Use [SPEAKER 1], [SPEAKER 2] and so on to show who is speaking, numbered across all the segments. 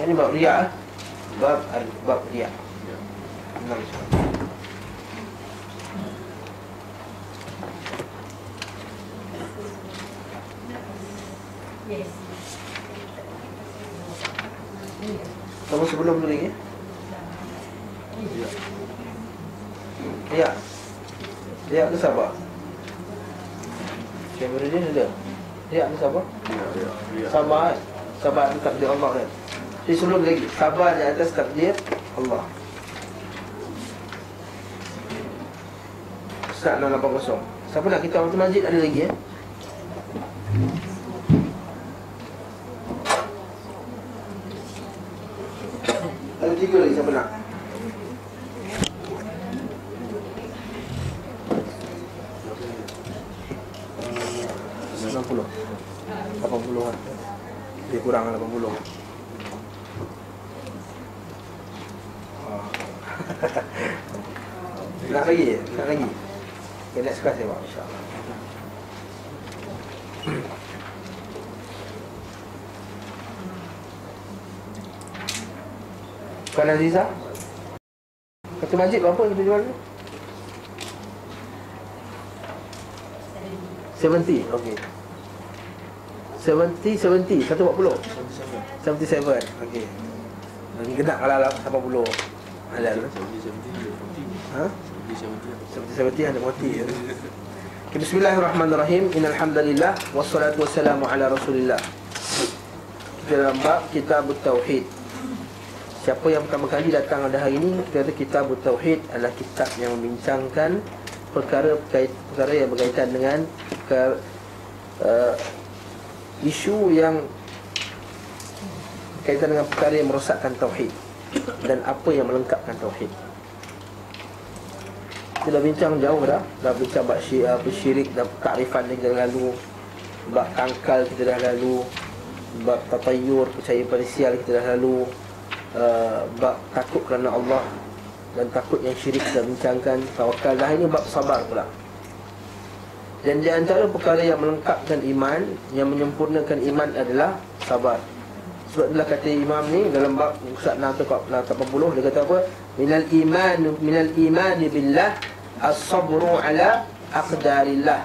[SPEAKER 1] Ini bab riak. Bab riak. Kamu sebelum dulu lagi? Riak. Riak ke sabar? Syekh dia sudah. Riak ke sabar? Sabar kan? Sabar itu takdir Allah kan? Jadi sebelum lagi, sabar di atas takdir Allah. Ustaz 680. Siapa nak kita waktu masjid ada lagi Ada 3 lagi siapa nak? 90 80-an. Lebih kurang 80. Nak lagi? Nak lagi? Okay, next class ya, insyaAllah. Puan Aziza, kata masjid berapa kita jual ni? 70, okey. 70, 140. 77, okey. Ini kena kalau 80. Halal. Ha? 70 ada mati. Bismillahirrahmanirrahim. Innal hamdalillah wassalatu wassalamu ala Rasulillah. Kita dalam bab Kitabut Tauhid. Siapa yang pertama kali datang pada hari ini, kata Kitabut Tauhid adalah kitab yang membincangkan perkara yang berkaitan dengan isu yang berkaitan dengan perkara yang merosakkan tauhid dan apa yang melengkapkan tauhid. Kita dah bincang jauh dah bincang bab syirik dan takrifan kita dah lalu, bab tangkal kita dah lalu, bab tatayur, percaya pada sial kita dah lalu, bab takut kerana Allah dan takut yang syirik kita bincangkan, tawakal. Dah ini bab sabar pula. Dan di antara perkara yang melengkapkan iman, yang menyempurnakan iman adalah sabar. Sebab itulah kata imam ni dalam bab Ustaz 80, dia kata apa? Minal iman billah as-sabru ala aqdarillah.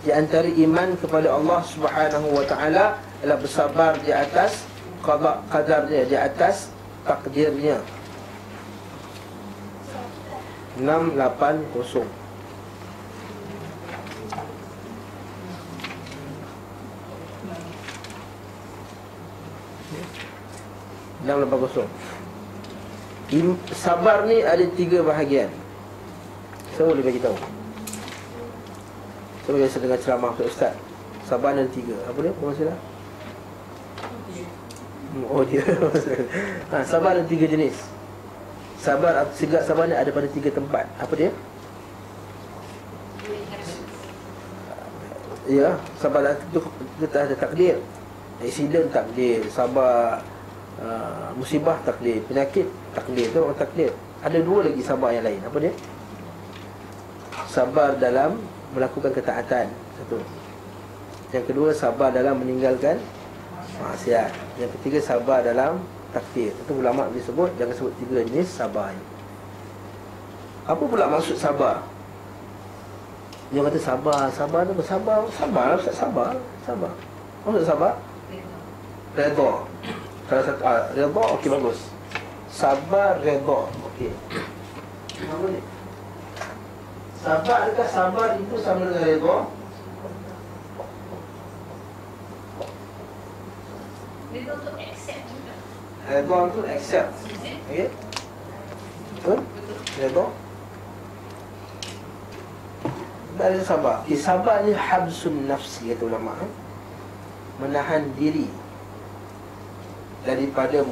[SPEAKER 1] Di antara iman kepada Allah Subhanahu wa taala adalah bersabar di atas qada qadarnya, di atas takdirnya. 680. Sabar ni ada 3 bahagian. Saya boleh bagi tahu. Saya biasa dengar ceramah Ustaz. Sabar ada 3. Apa dia? Apa masalah? Oh dia. Sabar ada 3 jenis. Sabar ni ada pada 3 tempat. Apa dia? Ya, sabar itu kita ada takdir. Aksiden takdir, sabar musibah takdir, penyakit takdir, itu orang takdir. Ada 2 lagi sabar yang lain. Apa dia? Sabar dalam melakukan ketaatan, satu. Yang kedua sabar dalam meninggalkan maksiat. Yang ketiga sabar dalam takdir. Itu ulama disebut, jangan sebut 3 jenis sabar. Apa pula maksud sabar? Dia kata sabar tu bersabar. Sabar Ustaz, sabar. Maksud sabar? Redha. Salah satu redha, okey bagus. Sabar redha, okey. Apa ni? Sabar, adakah sabar itu sama dengan redha?
[SPEAKER 2] Redha tu accept juga.
[SPEAKER 1] Redha tu accept. Okey. Betul? Redha. Dari sabar. Sabar ni habsun nafsi, kata ulama. Menahan diri daripada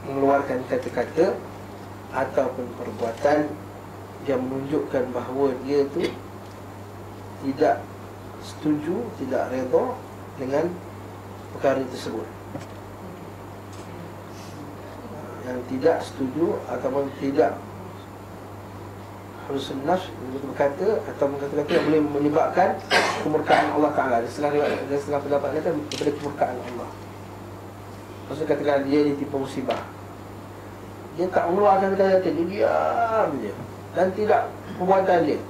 [SPEAKER 1] mengeluarkan kata-kata ataupun perbuatan yang menunjukkan bahawa dia tu tidak setuju, tidak redha dengan perkara tersebut. Yang tidak setuju ataupun tidak husnul nafs, berkata atau kata-kata yang boleh menyebabkan kemurkaan Allah Ta'ala. Ada setengah pendapat kata daripada kemurkaan Allah. Maksud katakan dia ditimpa musibah, dia tak mengeluarkan kata-kata, dia diam je. Dan tidak perbuatan dia.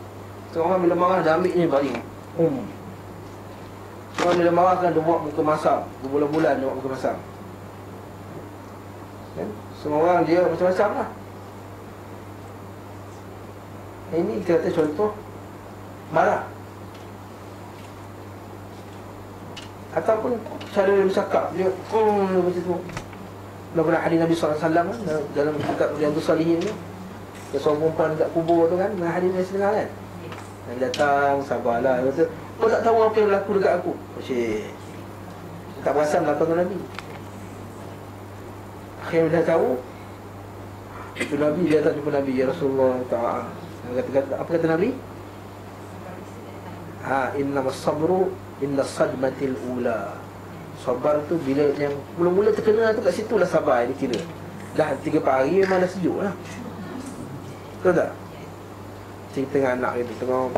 [SPEAKER 1] Seorang bila marah dia ambil ni baling. Seorang bila marah kan dia buat muka masam, berbulan-bulan dia buat muka masam. Kan? Semua orang dia macam-macam lah. Ini kita kata contoh marah. Ataupun cara dia bercakap, dia macam tu. Dalam hadis Nabi SAW dalam kitab Riyadhus Shalihin ni, seorang perempuan dekat kubur tu kan, hadis Nabi setengah kan, yang datang, sabarlah, kata, kau tak tahu apa yang berlaku dekat aku. Cik, tak perasan belakang Nabi. Akhirnya dah tahu, itu Nabi, dia tak jumpa Nabi, ya Rasulullah ta'ala. Apa kata Nabi? Innamas sabru inna sadmatil ula. Sabar tu bila yang mula-mula terkena tu, kat situ lah sabar ni kira. Dah 3-4 hari memang dah sejuk lah. Betul tak? Cerita dengan anak kita tengok,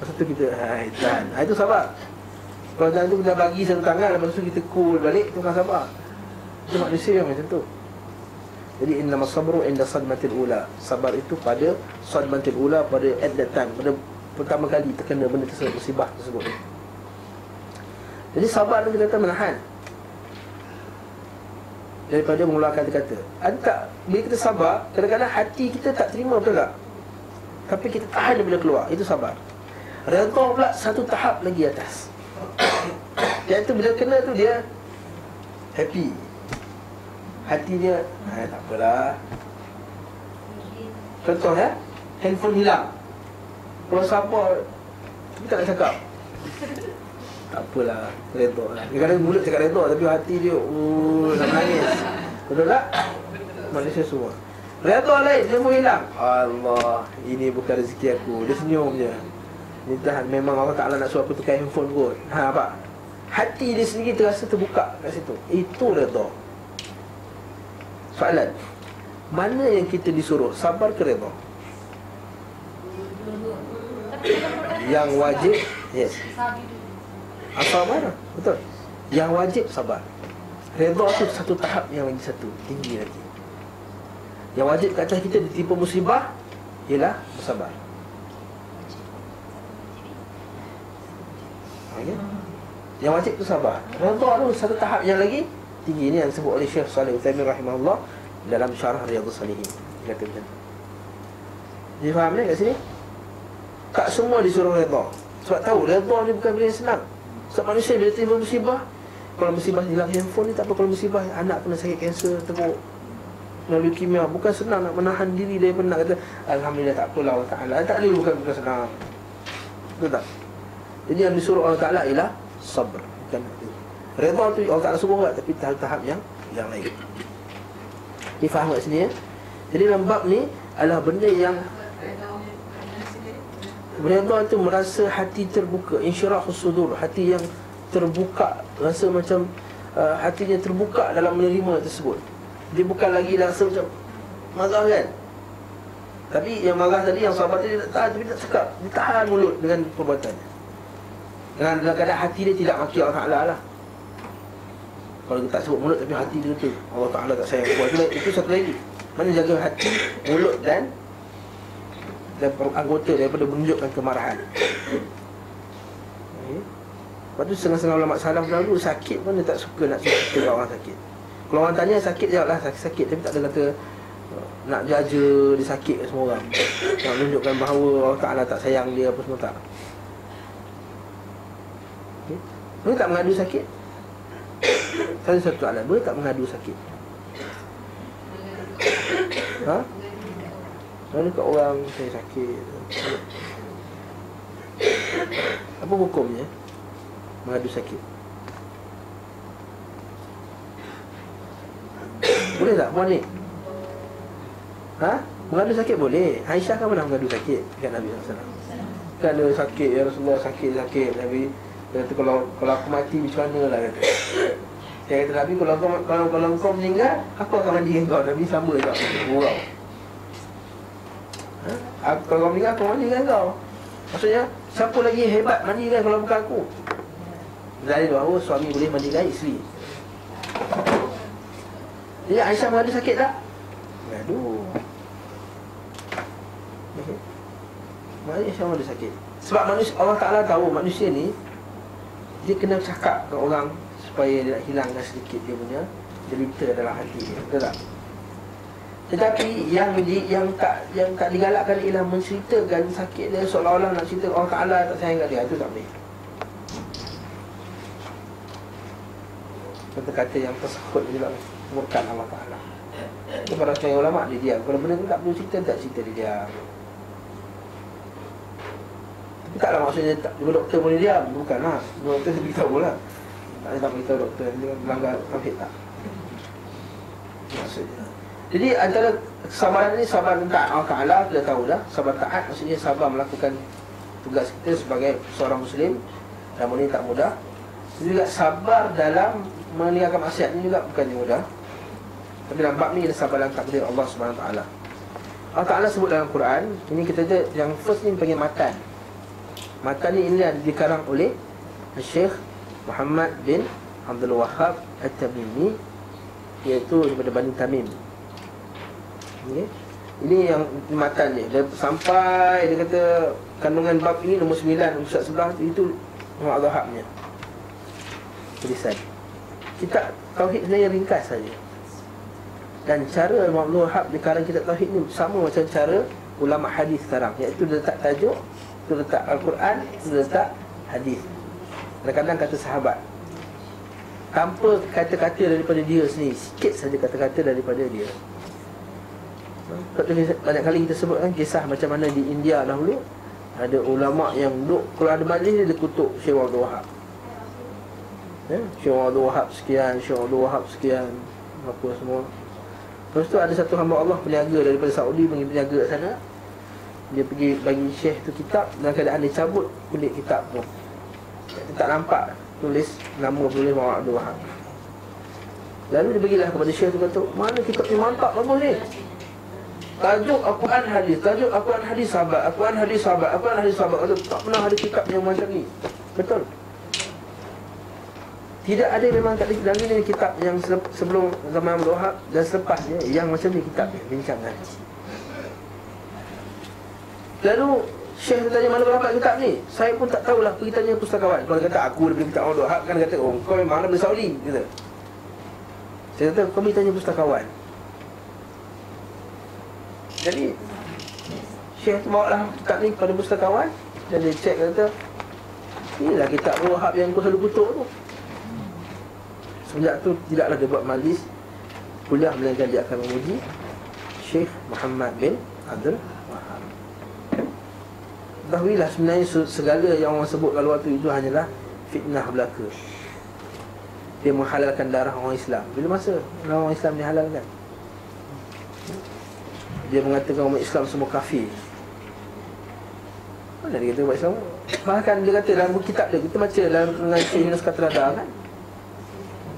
[SPEAKER 1] masa tu kita tahan. Itu sabar. Kalau tangan tu kita bagi satu tangan, lepas tu kita cool balik, itu kan sabar. Itu manusia yang macam tu. Jadi innamas sabru inda sadmatil ula. Sabar itu pada sadmatil ula, pada at that time, pada pertama kali terkena benda tersebut, musibah tersebut. Jadi sabar tu kita kata menahan daripada mengeluarkan kata-kata. Ada, bila kita sabar, kadang-kadang hati kita tak terima, betul tak? Tapi kita tahan bila keluar, itu sabar. Redha pula satu tahap lagi atas. Yang tu bila kena tu dia happy. Hati dia, tak apalah. Contoh ya, handphone hilang. Kalau sabar, kita tak nak cakap, tak apalah, redha lah. Kadang-kadang mulut cakap redha, tapi hati dia nak menangis. Betul tak? Manusia semua. Redha lain, dia pun hilang. Allah, ini bukan rezeki aku. Dia senyum je. Ni tahan, memang Allah Ta'ala nak suruh aku tukar handphone kot. Apa? Hati dia sendiri terasa terbuka kat situ. Itu redha. Soalan, mana yang kita disuruh, sabar ke redha? Yang wajib, yes, sabar, betul. Yang wajib sabar. Redha tu satu tahap, yang lagi satu tinggi lagi. Yang wajib kat atas kita ditimpa musibah ialah bersabar. Okay? Yang wajib tu sabar. Redha tu satu tahap yang lagi tinggi. Ini yang disebut oleh Syekh Shalih Utsaimin rahimahullah dalam syarah Riyadhus Shalihin. Dia kata macam tu. Dia faham ni kat sini? Tak semua disuruh redha. Sebab tahu redha ni bukan benda yang senang. Sebab manusia bila tiba musibah, kalau musibah hilang handphone ni tak apa, kalau musibah anak kena sakit kanser teruk, leukemia, bukan senang nak menahan diri daripada nak kata alhamdulillah tak apalah Allah Ta'ala. Tak boleh, bukan senang. Betul tak? Jadi yang disuruh Allah Ta'ala ialah sabar. Bukan redha tu Allah Ta'ala suruh tak, tapi tahap-tahap yang lain. Difaham kat sini ya? Jadi dalam bab ni adalah benda yang redha tu merasa hati terbuka, insyirahus sudur, hati yang terbuka, rasa macam hatinya terbuka dalam menerima tersebut. Dia bukan lagi rasa macam marah kan. Tapi yang marah tadi, yang sabar tadi tak tahan, tapi tak cakap, dia tahan mulut dengan perbuatannya. Dengan keadaan hati dia tidak maki Allah Ta'ala lah. Kalau dia tak sebut mulut tapi hati dia kata Allah Ta'ala tak sayang aku, itu satu lagi. Mana jaga hati, mulut dan anggota daripada menunjukkan kemarahan. Lepas tu setengah-setengah ulama salaf dahulu sakit pun dia tak suka nak cerita kat orang sakit. Kalau orang tanya sakit, jawablah sakit, tapi tak ada kata nak jaja dia sakit kat semua orang, nak menunjukkan bahawa Allah Ta'ala tak sayang dia apa semua, tak. Boleh tak mengadu sakit? Salah satu soalan, boleh tak mengadu sakit? Mana kat orang saya sakit, apa hukumnya mengadu sakit? Boleh tak puan ni? Mengadu sakit boleh. Aisyah kan pernah mengadu sakit dekat Nabi SAW. Kan ada sakit, ya Rasulullah, sakit Nabi kata kalau aku mati macam mana lah kata. Saya kata Nabi, kalau kau meninggal, aku akan mandi dengan kau. Nabi sama juga gurau. Kalau kau meninggal, aku mandi dengan kau. Maksudnya siapa lagi hebat mandi kan kalau bukan aku? Dari bahawa suami boleh mandikan isteri. Jadi Aisyah mengadu sakit tak? Mengadu. Maknanya Aisyah mengadu sakit. Sebab manusia, Allah Ta'ala tahu manusia ni dia kena cakap ke orang supaya dia nak hilangkan sedikit dia punya derita dalam hati dia. Betul tak? Tetapi yang tak digalakkan ialah menceritakan sakit dia seolah-olah nak cerita Allah Ta'ala tak sayang kat dia. Itu tak boleh. Kata-kata yang tersebut dia nak murkan Allah Ta'ala. Itu para setengah ulama' dia diam. Kalau benda tu tak perlu cerita, tak cerita, dia diam. Tapi taklah maksudnya doktor boleh diam. Bukanlah. Doktor beritahu lah. Tak beritahu doktor dia melanggar tauhid tak. Maksudnya. Jadi antara kesabaran ni, sabar taat Allah Ta'ala kita tahu dah. Sabar taat maksudnya sabar melakukan tugas kita sebagai seorang Muslim. Dan ini tak mudah. Juga sabar dalam meninggalkan maksiat ni juga bukannya mudah. Tapi dalam bab ni ada sabar dalam takdir Allah SWT. Allah Ta'ala sebut dalam Quran. Ini kita ada yang first ni panggil matan. Matan ni ini dikarang oleh Syekh Muhammad bin Abdul Wahhab At-Tamimi, iaitu daripada Bani Tamim. Okay. Ini yang matan dia sampai dia kata kandungan bab ini nombor 9 Ustaz sebelah itu Muhammad Abdul Wahhabnya tulisan. Kitab Tauhid sebenarnya ringkas saja. Dan cara Muhammad Abdul Wahhab dikarang kitab Tauhid ni sama macam cara ulama hadis sekarang, iaitu dia letak tajuk, dia letak Al-Quran, dia letak hadis. Kadang-kadang kata sahabat tanpa kata-kata daripada dia sendiri, sikit saja kata-kata daripada dia. Banyak kali kita sebutkan kisah macam mana di India dahulu ada ulama' yang duduk, kalau ada majlis dia kutuk Syekh Abdul Wahhab. Syekh Abdul Wahhab sekian, Syekh Abdul Wahhab sekian, apa semua. Lepas tu ada satu hamba Allah peniaga daripada Saudi, pergi peniaga kat sana. Dia pergi bagi Syekh tu kitab, dalam keadaan dia cabut kulit kitab tu. Dia tak nampak tulis nama tulis Muhammad Abdul Wahhab. Lalu dia bagilah kepada Syekh tu, kata, mana kitab ni mantap, bagus ni. Tajuk Al-Quran hadis, tajuk Al-Quran hadis sahabat, Al-Quran hadis sahabat, Al-Quran hadis sahabat. Kata, tak pernah ada kitab yang macam ni. Betul. Tidak ada memang tak ada lagi ni kitab yang sebelum zaman Abdul Wahhab dan selepasnya yang macam ni kitab ni, bincangkan. Lalu Syekh tanya, mana kau dapat kitab ni? Saya pun tak tahulah, pergi tanya pustakawan. Kalau dia kata aku daripada kitab Abdul Wahhab, kan dia kata, oh kau memang daripada Saudi, kata. Saya kata, kau pergi tanya pustakawan. Jadi Syekh tu bawa lah kitab ni kepada pustakawan. Dan dia cek, kata, inilah kitab Abdul Wahhab yang kau selalu kutuk tu. Sejak tu tidaklah dia buat majlis kuliah, melainkan dia akan memuji Syekh Muhammad bin Abdul Wahhab. Ketahuilah sebenarnya segala yang orang sebut kalau waktu itu hanyalah fitnah belaka. Dia menghalalkan darah orang Islam. Bila masa orang Islam dihalalkan, dia mengatakan umat Islam semua kafir. Mana dia kata umat Islam? Bahkan dia kata dalam buku kitab dia, kita baca dalam Syekh Yunus Katrada kan,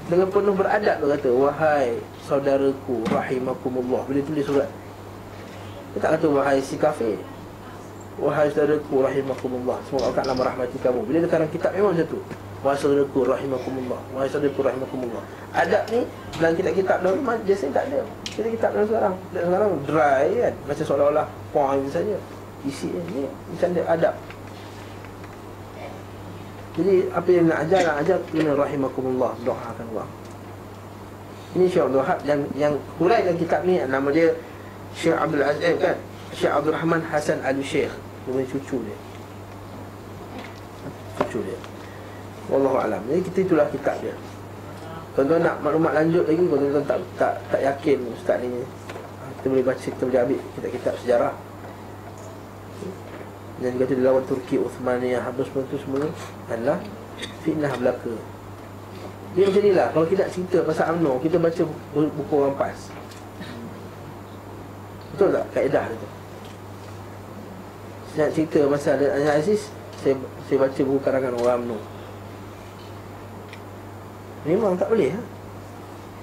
[SPEAKER 1] dengan penuh beradab dia kata, wahai saudaraku rahimakumullah. Bila tulis surat, dia tak kata wahai si kafir, wahai saudaraku rahimakumullah, semoga Allah Ta'ala merahmati kamu. Bila dia karang kitab memang macam tu, wahai saudaraku rahimakumullah, wahai saudaraku rahimakumullah. Adab ni dalam kitab-kitab dahulu biasanya tak ada. Kita kitab dalam sekarang dry kan, macam seolah-olah point saja isi ni, macam dia adab. Jadi apa yang nak ajar kena rahimakumullah, doakan Allah. Ini Syekh Abdul Wahhab, dan yang huraikan kitab ni nama dia Syekh Abdul Aziz kan, Syekh Abdul Rahman Hasan Al-Syekh, dia cucu dia. Wallahu alam. Jadi kita itulah kitab dia. Tuan-tuan nak maklumat lanjut lagi, kalau tuan-tuan tak yakin ustaz ni, kita boleh baca, kita boleh ambil kitab-kitab sejarah. Dan kata dia lawan Turki, Uthmaniyah, habis itu semua adalah fitnah belaka. Dia macam inilah. Kalau kita nak cerita pasal UMNO, kita baca buku orang PAS. Betul tak kaedah dia tu? Saya nak cerita pasal Aziz, saya baca buku karangan orang UMNO. Memang tak boleh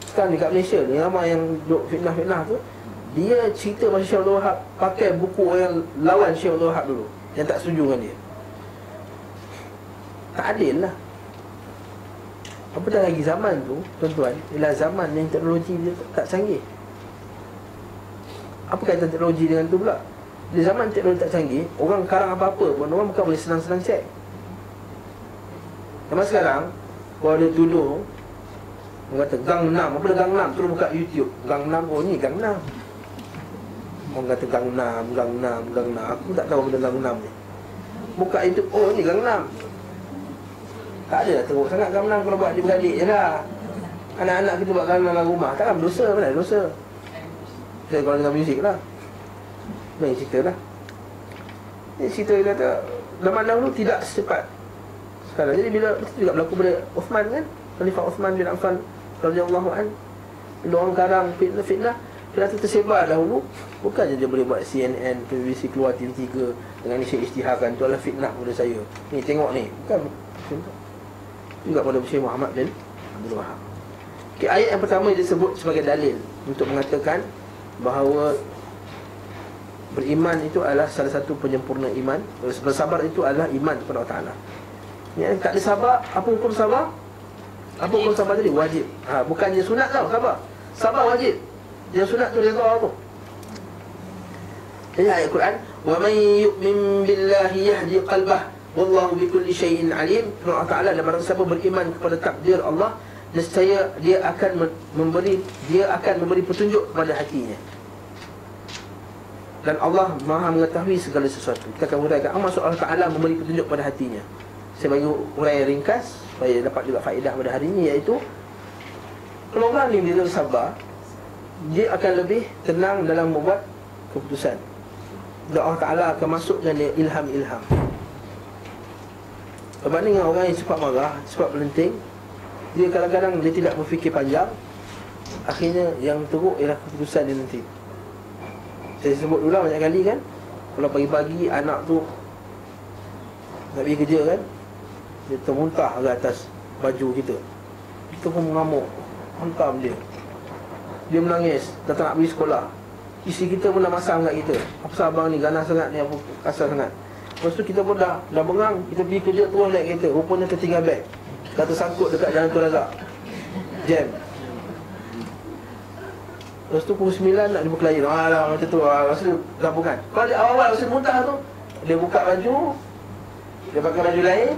[SPEAKER 1] Sekarang dekat Malaysia ni ramai yang duk fitnah-fitnah tu, dia cerita pasal Syekh Abdul Wahhab pakai buku yang lawan Syekh Abdul Wahhab dulu, yang tak setuju dengan dia. Tak adil lah. Apatah lagi zaman tu, tuan-tuan, ialah zaman yang teknologi dia tak canggih. Apa kaitan teknologi dengan tu pula? Di zaman teknologi tak canggih, orang karang apa-apa pun orang bukan boleh senang-senang cek. Zaman sekarang, kalau dia tuduh, orang kata Gangnam, apa dia Gangnam? Terus buka YouTube, Gangnam, oh ni Gangnam. Orang kata Gangnam. Aku tak tahu benda Gangnam ni. Buka YouTube, oh ni Gangnam. Tak ada teruk sangat Gangnam kalau buat adik-beradik je lah. Anak-anak kita buat Gangnam dalam rumah, takkan berdosa, mana dosa. Saya kalau dengar muzik lah. Main cerita lah. Ini cerita dia kata zaman dahulu tidak secepat sekarang. Jadi bila itu juga berlaku pada Uthman kan, Khalifah Uthman bin Affan radhiyallahu an. Bila orang karang fitnah tu tersebar dahulu. Bukannya dia boleh buat CNN, BBC keluar TV3 dengan isi isytiharkan tu adalah fitnah pada saya. Ni tengok ni. Bukan juga pada Syekh Muhammad bin Abdul Wahab. Okay, ayat yang pertama disebut sebagai dalil untuk mengatakan bahawa beriman itu adalah salah satu penyempurna iman. Bersabar itu adalah iman kepada Allah Ta'ala. Yang tak ada sabar, apa hukum sabar? Apa hukum sabar tadi? Wajib. Bukannya sunat tau, sabar. Sabar wajib. Yang sunat tu redha tu. Jadi ayat Quran, wa man yu'min billahi yahdi qalbah wallahu bikulli syai'in alim. Allah Ta'ala, dan barang siapa beriman kepada takdir Allah, nescaya dia akan memberi petunjuk kepada hatinya. Dan Allah Maha mengetahui segala sesuatu. Kita akan huraikan apa maksud Allah Ta'ala memberi petunjuk pada hatinya. Saya bagi huraian ringkas supaya dapat juga faedah pada hari ini, iaitu kalau orang ni dia sabar, dia akan lebih tenang dalam membuat keputusan. Dan Allah Ta'ala akan masukkan dia ilham-ilham. Berbanding dengan orang yang cepat marah, cepat melenting, dia kadang-kadang dia tidak berfikir panjang. Akhirnya yang teruk ialah keputusan dia nanti. Saya sebut dulu banyak kali kan, kalau pagi-pagi anak tu nak pergi kerja kan, dia termuntah ke atas baju kita. Kita pun mengamuk, hantam dia. Dia menangis, dah tak nak pergi sekolah. Isi kita pun dah masang kat kita, apa abang ni ganas sangat ni, apa kasar sangat. Lepas tu kita pun dah bengang, kita pergi kerja terus naik kereta, rupanya tertinggal beg, dah tersangkut dekat jalan Tun Razak, jam. Lepas tu pukul 9 nak jumpa klien. Alah macam tu, rasa gabungan. Kalau dia awal-awal rasa muntah tu, dia buka baju, dia pakai baju lain,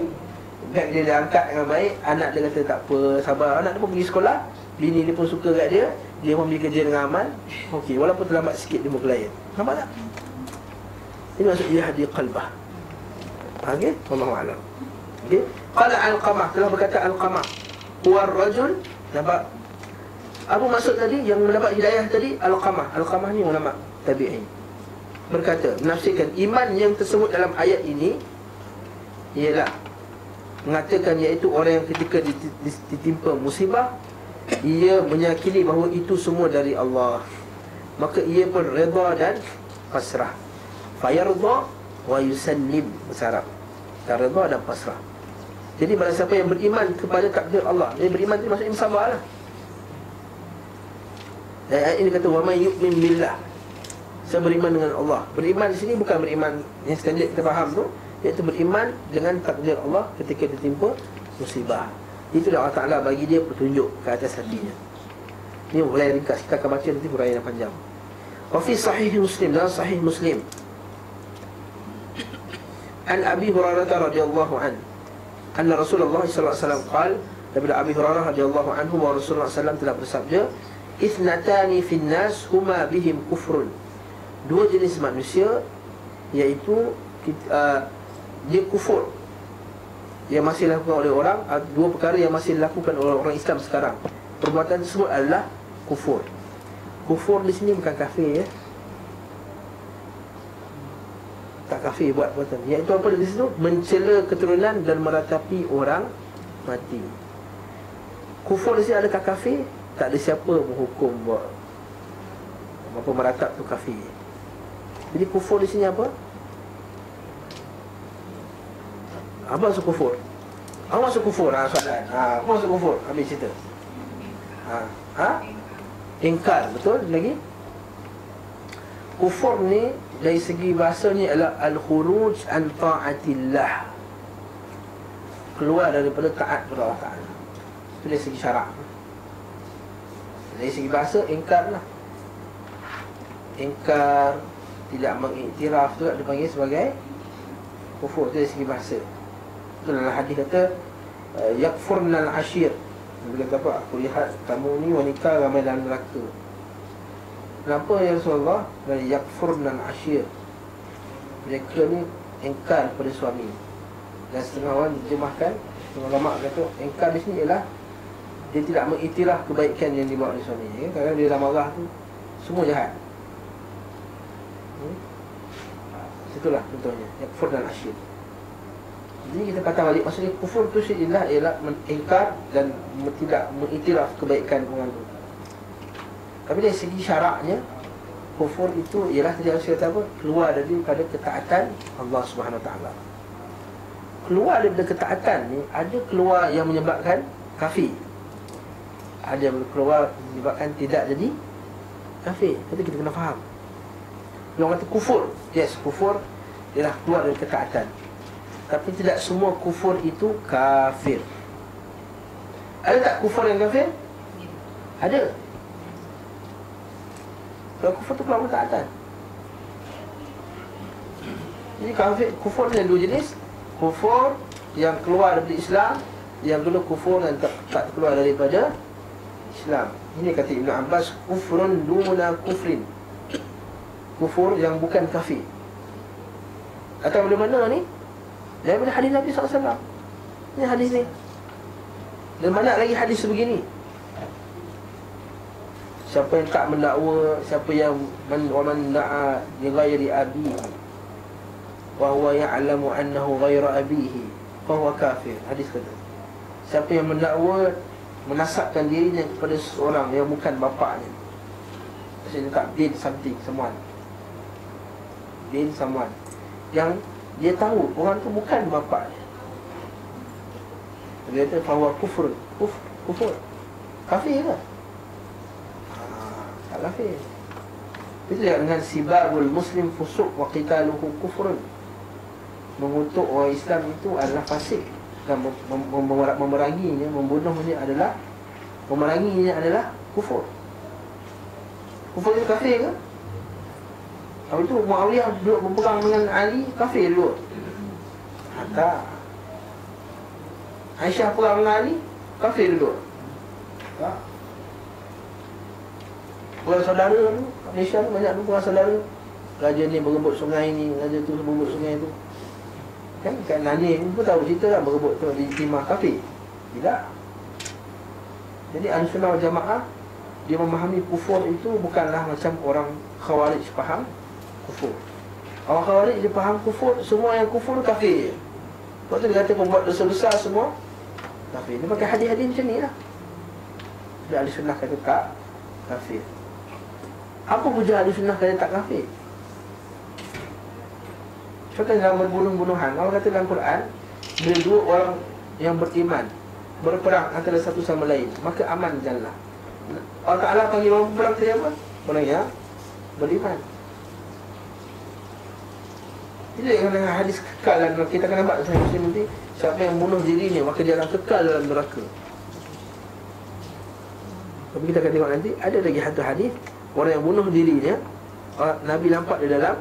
[SPEAKER 1] beg dia angkat dengan baik. Anak dia kata tak apa, sabar. Anak dia pun pergi sekolah, bini dia pun suka kat dia, dia pun pergi kerja dengan aman. Okey, walaupun terlambat sikit jumpa klien. Nampak tak? Ini maksud yahdi qalbah. Okey, wallahu a'lam. Okey, qala Alqamah, telah berkata Alqamah, huwa ar-rajul. Nampak apa maksud tadi yang mendapat hidayah tadi? Alqamah. Alqamah ni ulama tabi'in berkata, menafsirkan iman yang tersebut dalam ayat ini ialah mengatakan iaitu orang yang ketika ditimpa musibah, ia meyakini bahawa itu semua dari Allah, maka ia pun redha dan pasrah. Fayarda wa yusallim, bersarap, redha dan pasrah. Jadi barang siapa yang beriman kepada takdir Allah, dia beriman itu maksudnya sabarlah. Dan ayat ini kata wa may yu'min billah, saya beriman dengan Allah. Beriman di sini bukan beriman yang standard kita faham tu, iaitu beriman dengan takdir Allah ketika ditimpa musibah. Itulah Allah Ta'ala bagi dia petunjuk ke atas hatinya. Ini huraian ringkas, kita akan baca nanti huraian yang panjang. Wa fi sahih Muslim, dalam sahih Muslim, an Abi Hurairah radhiyallahu an, anna Rasulullah sallallahu alaihi wasallam qala, daripada Abi Hurairah radhiyallahu anhu, wa Rasulullah sallallahu alaihi wasallam telah bersabda, ithnatani fin nas huma bihim kufrun. Dua jenis manusia, iaitu dia kufur yang masih dilakukan oleh orang. Dua perkara yang masih dilakukan oleh orang Islam sekarang. Perbuatan tersebut adalah kufur. Kufur di sini bukan kafir ya. Tak kafir buat perbuatan. Iaitu apa di situ? Mencela keturunan dan meratapi orang mati. Kufur di sini adakah kafir? Tak ada siapa menghukum buat apa meratap tu kafir. Jadi kufur di sini apa? Apa maksud kufur? Apa maksud kufur? Soalan. Apa maksud kufur? Habis cerita. Ingkar, betul? Lagi? Kufur ni dari segi bahasa ni adalah al-khuruj an ta'atillah, keluar daripada taat kepada Allah Ta'ala. Itu dari segi syarak. Dari segi bahasa, ingkar lah. Ingkar, tidak mengiktiraf tu dipanggil sebagai kufur. Itu dari segi bahasa. Itu dalam hadis kata yakfurnal ashir. Dia kata apa? Aku lihat kamu ni wanita ramai dalam neraka. Kenapa ya Rasulullah? Dari yakfurnal ashir. Mereka ni ingkar pada suami. Dan setengah orang diterjemahkan, setengah ulama kata ingkar di sini ialah dia tidak mengiktiraf kebaikan yang dibawa oleh suami. Kadang-kadang dia dah marah tu semua jahat. Itulah contohnya yakfurnal ashir. Jadi kita kata balik, maksudnya kufur tu ialah mengingkar dan tidak mengiktiraf kebaikan orang tu. Tapi dari segi syaraknya, kufur itu ialah tadi harus kata apa? Keluar daripada ketaatan Allah Subhanahu Wa Taala. Keluar daripada ketaatan ni, ada keluar yang menyebabkan kafir, ada yang keluar menyebabkan tidak jadi kafir. Jadi kita kena faham. Yang kata kufur, yes, kufur ialah keluar dari ketaatan. Tapi tidak semua kufur itu kafir. Ada tak kufur yang kafir? Ada. Kalau kufur tu keluar ketaatan. Jadi kafir, kufur ada dua jenis. Kufur yang keluar dari Islam, yang kedua kufur yang tak keluar daripada Islam. Ini kata Ibn Abbas, kufrun duna kufrin. Kufur yang bukan kafir. Atau dari mana ni? Daripada hadis Nabi SAW. Ini hadis ni. Dan banyak lagi hadis sebegini. Siapa yang tak mendakwa, siapa yang man da'a li ghairi abihi wa huwa ya'lamu annahu ghairu abihi fa huwa kafir. Hadis kata, siapa yang mendakwa, menasabkan dirinya kepada seseorang yang bukan bapaknya, maksudnya tak din something, someone, din someone, yang dia tahu orang tu bukan bapa dia. Dia kata fahuwa kufur. Kufur. Kafir ke? Tak kafir. Itu juga dengan sibabul muslim fusuq wa qitaluhu kufrun. Mengutuk orang Islam itu adalah fasik, dan memeranginya, membunuhnya adalah kufur. Kufur itu kafir ke? Kalau itu Muawiyah duduk berperang dengan Ali, kafir dulu. Tak. Aisyah perang dengan Ali, kafir dulu. Tak. Perang saudara tu, Malaysia tu banyak tu perang saudara. Raja ni berebut sungai ni, raja tu berebut sungai tu. Kan kat Nani pun tahu cerita kan, berebut tu di timah, kafir. Tidak. Jadi Ahlussunnah wal Jamaah, dia memahami kufur itu bukanlah macam orang Khawarij faham kufur. Orang Khawarij dia faham kufur, semua yang kufur kafir. Sebab tu dia kata pembuat dosa besar semua kafir. Dia pakai hadis-hadis macam ni lah. Dia Ahlussunnah kata tak kafir. Apa hujah Ahlussunnah kata tak kafir? Contoh dalam berbunuh-bunuhan, Allah kata dalam Quran, bila dua orang yang beriman berperang antara satu sama lain, maka aman jalanlah. Allah Ta'ala panggil orang berperang tadi apa? Orang yang beriman. Tidak dengan hadis kekal, dan kita akan nampak Sahih Muslim nanti, siapa yang bunuh dirinya maka dia akan kekal dalam neraka. Tapi kita akan tengok nanti, ada lagi satu hadis, orang yang bunuh dirinya, Nabi nampak di dalam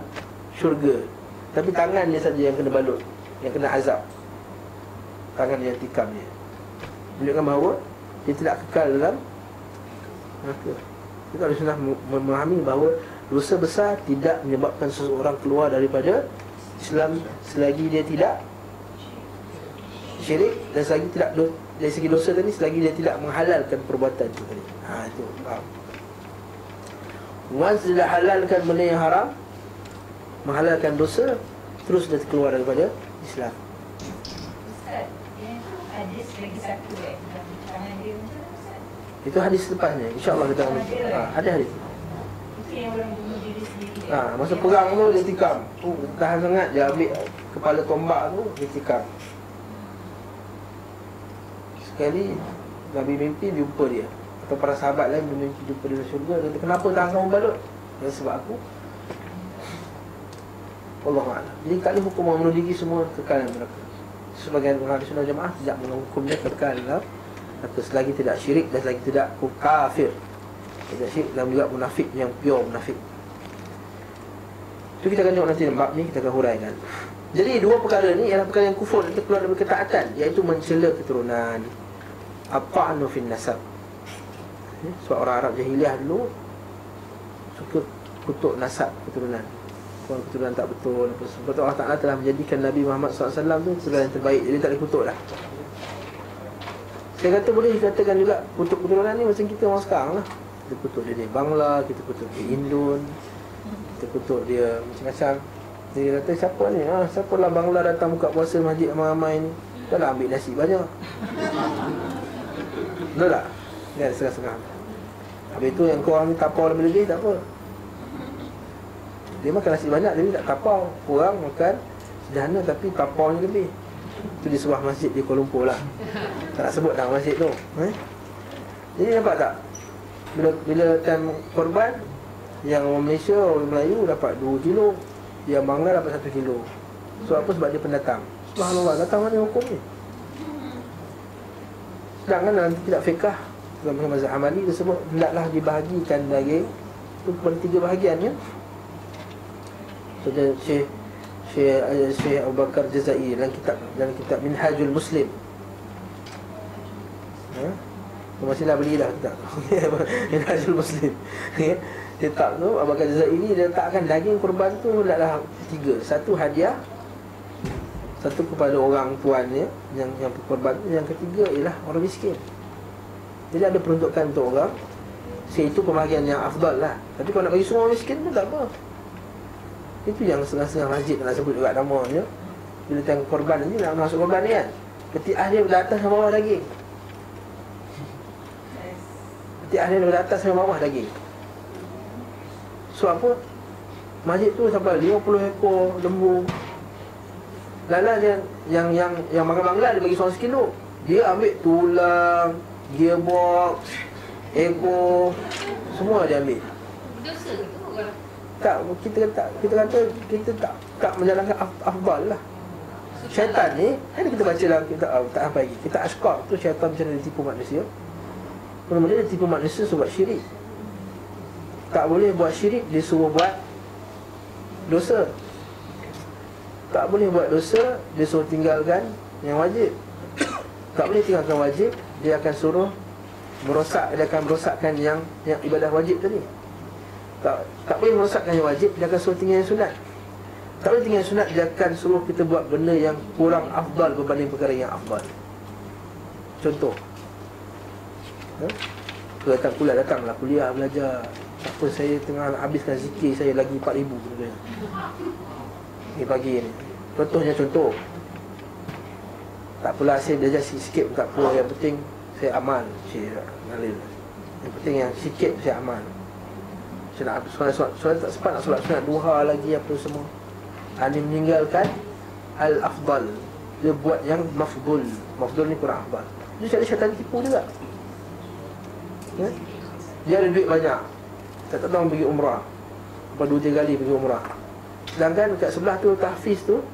[SPEAKER 1] syurga, tapi tangannya saja yang kena balut, yang kena azab. Tangan yang tikam dia menunjukkan bahawa dia tidak kekal dalam neraka. Kita harus memahami bahawa dosa besar tidak menyebabkan seseorang keluar daripada Islam selagi dia tidak syirik, dan selagi tidak dari segi dosa tadi, selagi dia tidak menghalalkan perbuatan itu tadi. Itu faham. Once dia halalkan benda yang haram, menghalalkan dosa, terus dia keluar daripada Islam.
[SPEAKER 2] Ustaz, yang tu hadis lagi satu tangan dia macam mana Ustaz?
[SPEAKER 1] Itu hadis lepasnya, insya-Allah kita akan ada hadis.
[SPEAKER 2] Itu yang orang bunuh diri sendiri.
[SPEAKER 1] Masa perang tu dia tikam. Tahan sangat, dia ambil kepala tombak tu, dia tikam. Sekali Nabi mimpi jumpa dia, atau para sahabat lain mimpi jumpa dia dalam syurga. Dia kata, kenapa tangan kamu balut? Dia sebab aku. Wallahualam. Jadi tak ada hukum orang bunuh diri semua kekal dalam neraka. Sebagian ulama Ahlussunnah Jamaah tidak menghukumnya kekal dalam Maka selagi tidak syirik dan selagi tidak kafir, tidak syirik dan juga munafik yang pure munafik. Itu kita akan tengok nanti bab ni, kita akan huraikan. Jadi dua perkara ni ialah perkara yang kufur, itu keluar dari ketaatan, iaitu mencela keturunan, at-ta'nu fin nasab. Sebab orang Arab jahiliah dulu suka kutuk nasab keturunan, keturunan tak betul. Sebab tu Allah Ta'ala telah menjadikan Nabi Muhammad SAW tu keturunan yang terbaik, jadi tak boleh kutuk lah. Saya kata boleh dikatakan juga kutuk keturunan ni macam kita orang sekarang lah. Kita kutuk dia Bangla, kita kutuk dia Indon, kita kutuk dia macam-macam. Dia kata siapa ni? Siapalah Bangla datang buka puasa masjid ramai-ramai ni, dah lah ambil nasi banyak. Betul tak? Kan setengah-setengah. Habis tu yang korang ni tapau lebih-lebih, tak apa. Dia makan nasi banyak, dia tak tapau. Korang makan sederhana tapi tapaunya lebih. Itu di sebuah masjid di Kuala Lumpur lah. Tak nak sebut nama masjid tu. Jadi nampak tak? Bila time korban, yang orang Malaysia, orang Melayu dapat 2 kilo, yang Bangla dapat 1 kilo. Sebab apa? Sebab dia pendatang. Subhanallah, datang mana hukum ni? Sedangkan dalam kitab fiqah dalam mazhab Hambali tersebut hendaklah dibahagikan daging itu kepada 3 bahagian ya. Saudara Syekh Abu Bakar Jazairi dalam kitab Minhajul Muslim. Masihlah belilah kitab Minhajul Muslim. Kitab tu Abu Bakar Jazairi dia letakkan daging kurban tu hendaklah 3. Satu hadiah, satu kepada orang tuannya yang berkorban, yang ketiga ialah orang miskin. Jadi ada peruntukan untuk orang. Itu pembahagian yang afdal lah. Tapi kalau nak bagi semua orang miskin pun tak apa. Itu yang setengah-setengah masjid nak sebut juga namanya. Bila tengok korban ni, nak masuk korban ni kan, ketiak dia dari atas sampai bawah daging. Ketiak dia dari atas sampai bawah daging. So apa? Masjid tu sampai 50 ekor lembu. Lala dia yang makan Bangla dia bagi seorang sekilo. Dia ambil tulang, gearbox, ekor, semua dia ambil.
[SPEAKER 2] Berdosa ke tu orang?
[SPEAKER 1] Tak, kita kata kita tak menjalankan afdal lah. Syaitan ni, ada kita baca dalam kita tak apa lagi. Kita Ashqaq tu syaitan macam mana dia tipu manusia. Mula-mula dia tipu manusia sebab syirik. Tak boleh buat syirik, dia suruh buat dosa. Tak boleh buat dosa, dia suruh tinggalkan yang wajib. Tak boleh tinggalkan wajib, dia akan suruh merosak, dia akan merosakkan yang ibadah wajib tadi. Tak boleh merosakkan yang wajib, dia akan suruh tinggal yang sunat. Tak boleh tinggal yang sunat, dia akan suruh kita buat benda yang kurang afdal berbanding perkara yang afdal. Contoh, datanglah kuliah belajar. Apa, saya tengah habiskan zikir saya lagi 4,000 contohnya. Ni pagi ni. Contoh. Tak apalah, saya belajar sikit pun tak apa. Yang penting saya amal. Yang penting yang sikit saya amal. Saya nak solat tak sempat, nak solat sunat duha lagi apa semua. Dia meninggalkan al-afdal. Dia buat yang mafdul. Mafdul ni kurang afdal. Dia cari syaitan tipu juga. Dia ada duit banyak, tak tahu pergi umrah, 2-3 kali pergi umrah. Sedangkan kat sebelah tu tahfiz tu,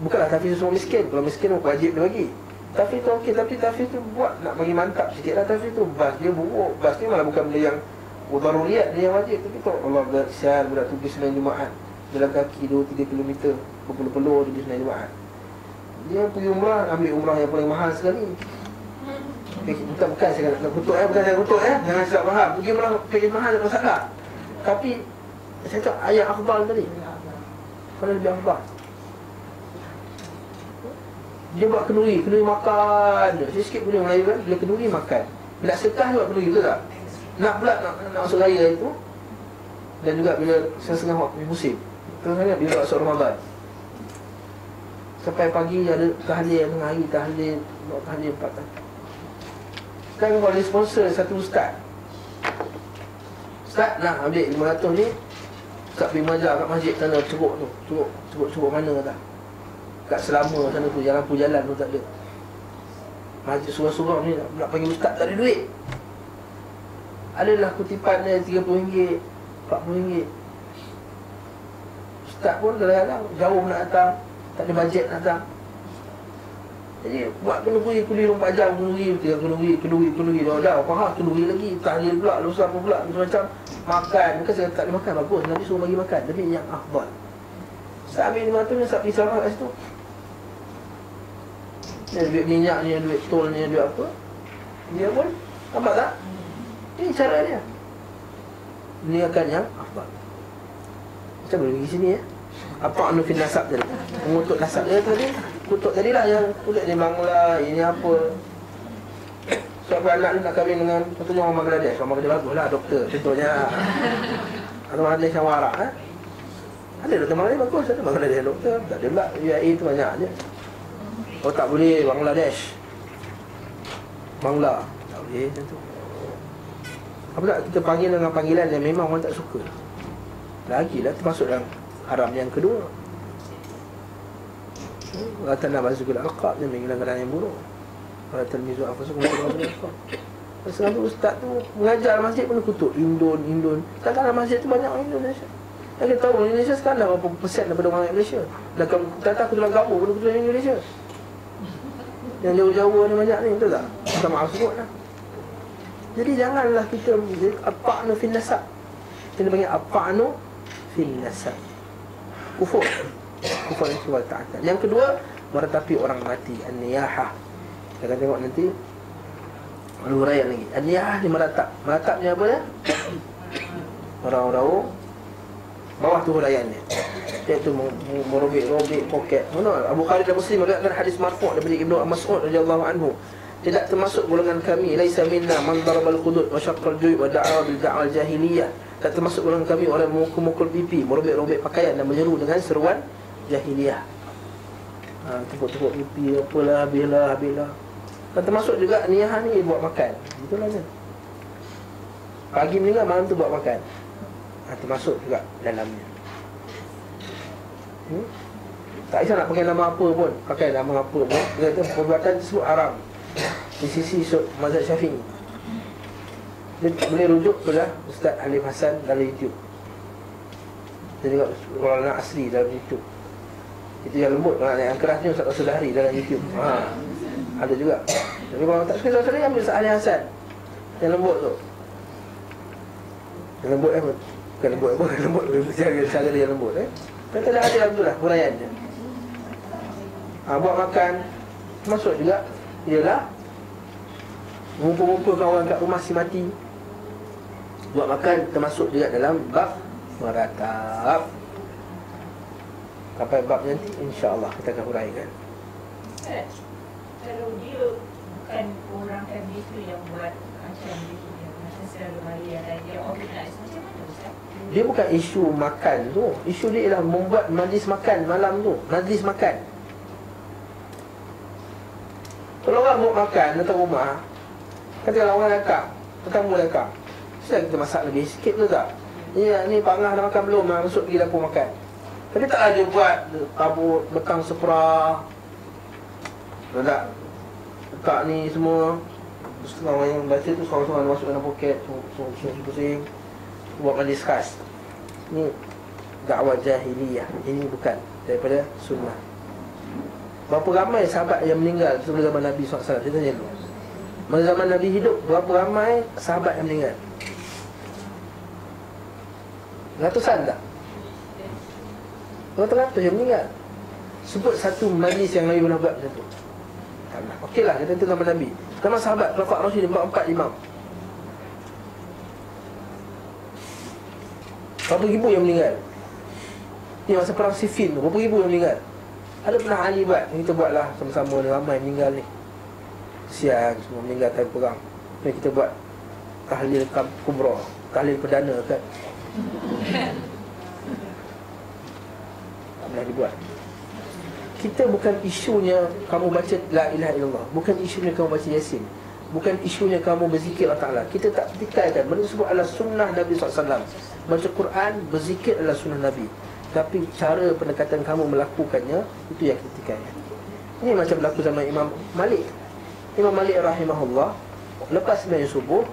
[SPEAKER 1] bukanlah tahfiz semua miskin. Kalau miskin wajib dia bagi. Tahfiz tu okey, tapi tahfiz tu buat nak bagi mantap sikit lah. Tahfiz tu bas dia buruk. Bas ni malah bukan benda yang daruriyat, dia yang wajib. Tapi tu Allah bersiar budak tu pergi Sembahyang Jumaat jalan kaki 2-3 km, berpeluh-peluh pergi Sembahyang Jumaat. Dia pergi umrah, ambil umrah yang paling mahal sekali. Bukan saya nak kutuk bukan saya kutuk jangan silap faham. Pergi umrah package mahal tak masalah. Tapi saya cakap ayat afdal tadi, mana lebih afdal. Dia buat kenduri makan. Saya sikit boleh Melayu kan, bila kenduri makan. Bila sedekah buat kenduri, betul tak? Nak pula nak masuk raya itu. Dan juga bila setengah waktu musim. Terus bila masuk Ramadan. Sampai pagi ada tahlil tengah hari, tahlil 4 tahun. Sekarang kalau dia sponsor satu ustaz nak ambil 500 ni, ustaz pergi mengajar kat masjid sana, ceruk mana tak? Kat Selama sana tu, yang lampu jalan tu tak ada. Masjid surau-surau ni nak panggil ustaz, tak ada duit. Adalah kutipan dia RM30, RM40. Ustaz pun kadang-kadang jauh nak datang, tak ada bajet nak datang. Jadi buat kenduri 24 jam, kenduri dah faham kenduri lagi, tahlil pula, lusa pula, macam makan. Bukan saya tak boleh makan, bagus, Nabi suruh bagi makan, tapi yang afdal. Saya ambil 500 ni, saya pergi sarah kat situ. Ni duit minyak ni, duit tol ni, duit apa, dia pun, nampak tak? Ini cara dia. Niakan yang afdal. Macam boleh pergi sini ya. Apa anu fin nasab tadi? Mengutuk nasab dia tadi. Kutuk tadilah yang kulit dia Bangla, ini apa. Sebab anak ni nak kahwin dengan contohnya orang Bangladesh. Orang Bangladesh bagus lah, doktor contohnya. Atau Bangladesh yang warak Ada doktor Bangladesh bagus, ada Bangladesh doktor. Tak ada pula, UAE tu banyak je. Oh tak boleh Bangladesh, Bangla, tak boleh macam tu. Apa tak kita panggil dengan panggilan yang memang orang tak suka. Lagilah termasuk dalam haram yang kedua. Kata nak masuk ke al-qab, dia mengilang keadaan yang buruk. Kalau termizu afasukum al-qab. Sebab tu ustaz tu mengajar masjid pun kutuk Indon. Kadang-kadang masjid tu banyak orang Indonesia. Yang kita tahu Indonesia sekarang dah berapa persen daripada orang Malaysia. Dan kalau datang ke dalam kampung pun kutuk Indonesia. Yang jauh-jauh ni banyak ni, betul tak? Kita maaf sebut lah. Jadi janganlah kita apa'nu fin nasab. Kita panggil apa'nu fin nasab. Kufur yang sebab ta'atal. Yang kedua, meratapi orang mati, an-niyahah. Kita akan tengok nanti ada huraian lagi. An-niyahah ni meratap. Meratap ni apa dia? Orang-orang bawah tu huraian dia, iaitu merobek-robek poket. Mana Abu Khalid dan Muslim meriwayatkan hadis marfu' daripada Ibnu Mas'ud radhiyallahu anhu, tidak termasuk golongan kami, laisa minna man darabal khudud wa syaqqal juyub wa da'a bil da'wal jahiliyah. Tak termasuk golongan kami orang memukul pipi, merobek-robek pakaian dan menyeru dengan seruan jahiliyah. Tepuk-tepuk pipi apalah, habislah. Dan termasuk juga niyah ni buat makan. Itulah dia. Pagi meninggal, malam tu buat makan. Termasuk juga dalamnya. Tak kisah nak pakai nama apa pun, pakai nama apa pun, dia kata perbuatan tersebut haram di sisi mazhab Syafi'i. Dia boleh rujuk kepada Ustaz Halim Hassan dalam YouTube. Dia juga Maulana Asri dalam YouTube. Itu yang lembut, yang keras ni Ustaz Rasul Dahri dalam YouTube. Ada juga. Tapi kalau tak suka Rasul Dahri, ambil Ustaz Halim Hassan yang lembut tu. Yang lembut bukan lembut, cara dia lembut Kata dah ada Alhamdulillah huraian dia. Buat makan termasuk juga ialah mengumpul-ngumpulkan orang kat rumah si mati. Buat makan termasuk juga dalam bab meratap. Sampai bab nanti insya-Allah kita akan huraikan.
[SPEAKER 2] Kalau dia bukan orang kami itu yang buat macam itu, macam selalu hari yang lain, dia organize macam mana Ustaz?
[SPEAKER 1] Dia bukan isu makan tu. Isu dia ialah membuat majlis makan malam tu. Majlis makan. Kalau orang buat makan datang rumah, katakanlah orang datang, tetamu datang, saya kita masak lebih sikit tu tak? Ni pangah dah makan belum, masuk pergi dapur makan. Tapi tak ada buat tabur, betang sepra, letak ni semua. Setengah orang yang baca tu seorang-seorang masuk dalam poket, pusing, buat majlis khas. Ni dakwah jahiliyah. Ini bukan daripada sunnah. Berapa ramai sahabat yang meninggal sebelum zaman Nabi SAW? Saya tanya dulu. Masa zaman Nabi hidup, berapa ramai sahabat yang meninggal? Ratusan tak? Ratus-ratus yang meninggal. Sebut satu majlis yang Nabi pernah buat macam tu. Okeylah, kita tu zaman Nabi. Sama sahabat, Khulafa' Rasyidin, 4 imam. Berapa ribu yang meninggal? Ni masa perang Siffin tu, berapa ribu yang meninggal? Ada pernah Ali buat, kita buatlah sama-sama ni, ramai meninggal ni. Kesian semua meninggal time perang. Ni kita buat tahlil kubra, tahlil perdana kan. Tak pernah dibuat. Kita bukan isunya kamu baca la ilaha illallah, bukan isunya kamu baca Yasin, bukan isunya kamu berzikir Allah Ta'ala. Kita tak pertikaikan. Benda tersebut adalah sunnah Nabi SAW. Baca Quran, berzikir adalah sunnah Nabi. Tapi cara pendekatan kamu melakukannya, itu yang kita pertikaikan. Ini macam berlaku zaman Imam Malik. Imam Malik rahimahullah, lepas sembahyang subuh,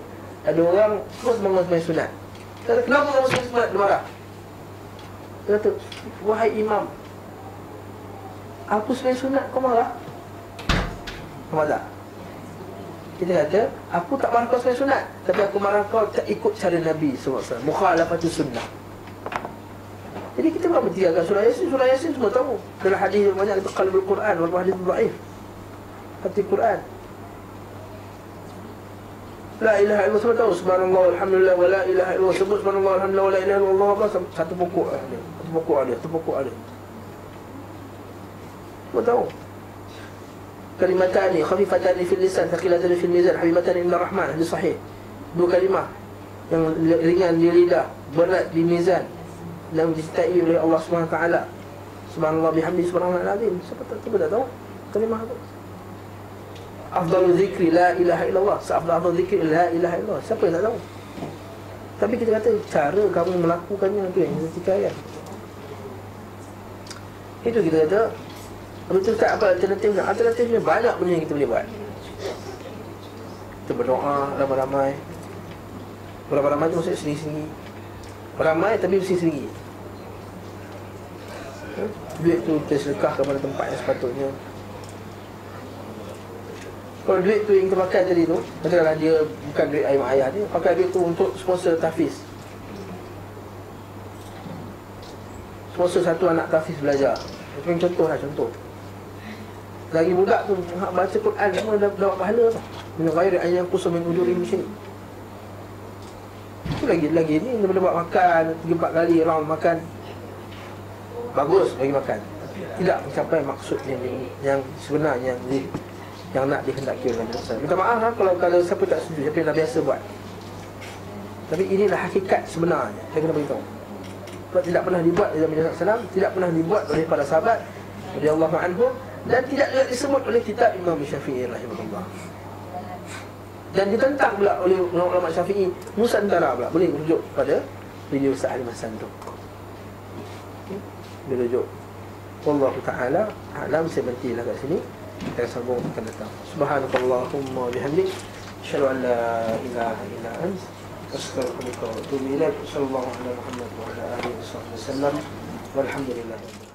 [SPEAKER 1] ada orang terus bangun sembahyang sunat. Kata, kenapa kamu sembahyang sunat? Dia marah. Dia kata, wahai imam, aku sembahyang sunat, kau marah? Faham tak? Kita kata, aku tak marah kau sekali sunat, tapi aku marah kau tak ikut cara Nabi SAW, mukhalafatus sunnah. Jadi kita bukan bertiaga surah Yasin. Surah Yasin semua tahu. Dalam hadis yang banyak, itu qalbul Quran, walaupun hadis dhaif, hati Quran. La ilaha illallah semua tahu. Subhanallah, alhamdulillah, wa la ilaha illallah. Sebut subhanallah, alhamdulillah, wa la ilaha illallah. Satu pokok ada. Satu pokok ada. Satu pokok ada. Semua tahu. Kalimatani khafifatani fil lisan, thaqilatani fil mizan, habibatani ila rahman. Hadis sahih. Dua kalimah yang ringan di lidah, berat di mizan, dan dicintai oleh Allah Subhanahu wa taala. Subhanallah bihamdi, subhanallahil azim. Siapa tak tahu kalimah itu? Afdalul zikri la ilaha illallah. Afdalul zikri la ilaha illallah. Siapa yang tak tahu? Tapi kita kata cara kamu melakukannya tu yang ketika. Itu kita kata betul tak apa alternatifnya? Alternatifnya banyak benda yang kita boleh buat. Kita berdoa ramai-ramai. Ramai-ramai tu maksudnya sendiri-sendiri. Ramai tapi mesti sendiri. Duit tu kita sedekah kepada tempat yang sepatutnya. Kalau duit tu yang kita pakai tadi tu, katakanlah dia bukan duit ayah dia, pakai duit tu untuk sponsor tahfiz, sponsor satu anak tahfiz belajar. Itu yang contoh lah, contoh. Lagi budak tu baca Quran semua dapat pahala tau. Min ghairi an yanqusa min ujurihim syai'. Itu lagi ni daripada buat makan 3-4 kali round makan. Bagus bagi makan. Tidak mencapai maksud yang sebenarnya yang nak dikehendaki oleh Nabi SAW. Minta maaf lah kalau siapa tak setuju, siapa yang dah biasa buat. Tapi inilah hakikat sebenarnya. Saya kena beritahu. Sebab tidak pernah dibuat oleh Nabi SAW, tidak pernah dibuat oleh para sahabat radhiyallahu anhum, dan tidak juga disebut oleh kitab Imam Syafi'i rahimahullah. Dan ditentang pula oleh ulama Syafi'i Nusantara pula. Boleh merujuk pada video Ustaz Ali Hasan tu. Merujuk. Wallahu ta'ala a'lam. Saya berhentilah kat sini. Kita sambung akan datang. Subhanakallahumma bihamdik, asyhadu an la ilaha illa anta, astaghfiruka wa atubu ilaik. Sallallahu alaihi wa sallam wa ala alihi wasallam. Walhamdulillah.